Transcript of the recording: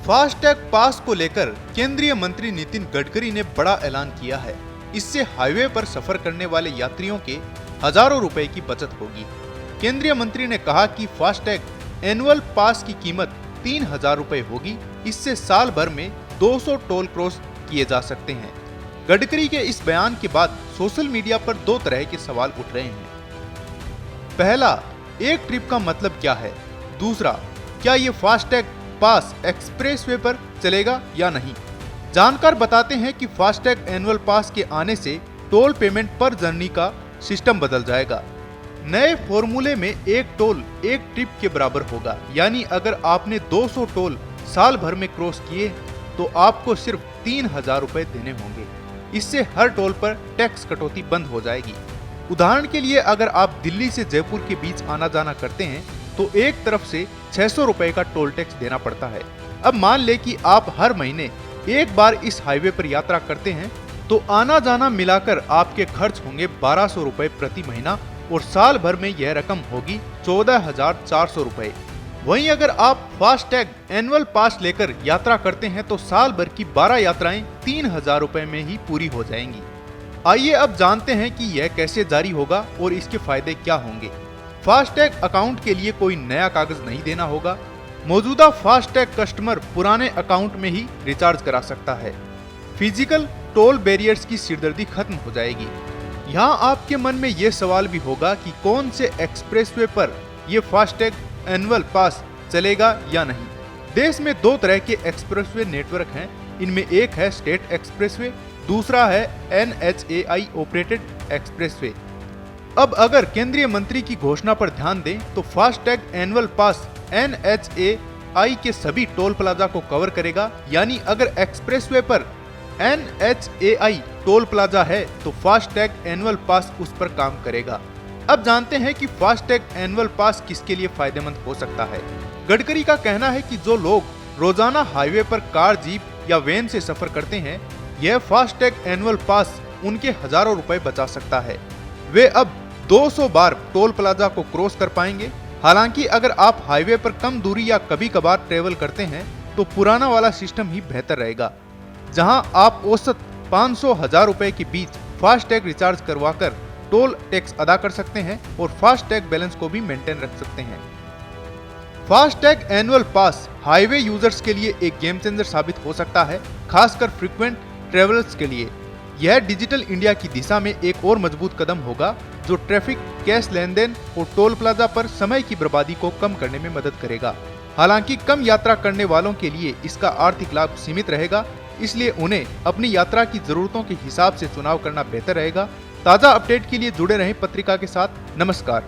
FASTag पास को लेकर केंद्रीय मंत्री नितिन गडकरी ने बड़ा ऐलान किया है। इससे हाईवे पर सफर करने वाले यात्रियों के हजारों रुपए की बचत होगी। केंद्रीय मंत्री ने कहा कि फास्टैग एनुअल पास की कीमत 3,000 रुपए होगी। इससे साल भर में 200 टोल क्रॉस किए जा सकते हैं। गडकरी के इस बयान के बाद सोशल मीडिया पर दो तरह के सवाल उठ रहे हैं। पहला, एक ट्रिप का मतलब क्या है? दूसरा, क्या ये फास्टैग पास एक्सप्रेसवे पर चलेगा या नहीं? जानकार बताते हैं कि फास्टैग एनुअल पास के आने से टोल पेमेंट पर जर्नी का सिस्टम बदल जाएगा। नए फॉर्मूले में एक टोल एक ट्रिप के बराबर होगा, यानी अगर आपने 200 टोल साल भर में क्रॉस किए तो आपको सिर्फ 3,000 रुपए देने होंगे। इससे हर टोल पर टैक्स कटौती बंद हो जाएगी। उदाहरण के लिए अगर आप दिल्ली से जयपुर के बीच आना जाना करते हैं तो एक तरफ से 600 रुपए का टोल टैक्स देना पड़ता है। अब मान ले कि आप हर महीने एक बार इस हाईवे पर यात्रा करते हैं तो आना जाना मिलाकर आपके खर्च होंगे 1,200 रुपए प्रति महीना और साल भर में यह रकम होगी 14,400 रुपए। वहीं अगर आप फास्टैग एनुअल पास लेकर यात्रा करते हैं तो साल भर की 12 यात्राएं 3,000 रुपए में ही पूरी हो जाएंगी। आइए अब जानते हैं कि यह कैसे जारी होगा और इसके फायदे क्या होंगे। फास्टैग अकाउंट के लिए कोई नया कागज नहीं देना होगा। मौजूदा फास्टैग कस्टमर पुराने अकाउंट में ही रिचार्ज करा सकता है। फिजिकल टोल बैरियर्स की सिरदर्दी खत्म हो जाएगी। यहाँ आपके मन में ये सवाल भी होगा कि कौन से एक्सप्रेसवे पर ये फास्टैग एनुअल पास चलेगा या नहीं। देश में दो तरह के एक्सप्रेसवे नेटवर्क हैं। इनमें एक है स्टेट एक्सप्रेसवे, दूसरा है NHAI ऑपरेटेड एक्सप्रेसवे। अब अगर केंद्रीय मंत्री की घोषणा पर ध्यान दें तो फास्टैग एनुअल पास NHAI के सभी टोल प्लाजा को कवर करेगा, यानी अगर एक्सप्रेसवे पर NHAI टोल प्लाजा है तो फास्टैग एनुअल पास उस पर काम करेगा। अब जानते हैं कि फास्टैग एनुअल पास किसके लिए फायदेमंद हो सकता है। गडकरी का कहना है कि जो लोग रोजाना हाईवे पर कार, जीप या वैन से सफर करते हैं, यह फास्टैग एनुअल पास उनके हजारों रुपए बचा सकता है। वे अब 200 बार टोल प्लाजा को क्रॉस कर पाएंगे। हालांकि अगर आप हाईवे पर कम दूरी या कभी कभार ट्रेवल करते हैं तो पुराना वाला सिस्टम ही बेहतर रहेगा, जहां आप औसत 500-1000 रुपए के बीच फास्टैग रिचार्ज करवाकर टोल टैक्स अदा कर सकते हैं और फास्टैग बैलेंस को भी मेंटेन रख सकते हैं। फास्टैग एनुअल पास हाईवे यूजर्स के लिए एक गेम चेंजर साबित हो सकता है, खासकर फ्रीक्वेंट ट्रेवलर्स के लिए। यह डिजिटल इंडिया की दिशा में एक और मजबूत कदम होगा जो ट्रैफिक, कैश लेन देन और टोल प्लाजा पर समय की बर्बादी को कम करने में मदद करेगा। हालांकि कम यात्रा करने वालों के लिए इसका आर्थिक लाभ सीमित रहेगा, इसलिए उन्हें अपनी यात्रा की जरूरतों के हिसाब से चुनाव करना बेहतर रहेगा। ताज़ा अपडेट के लिए जुड़े रहें पत्रिका के साथ। नमस्कार।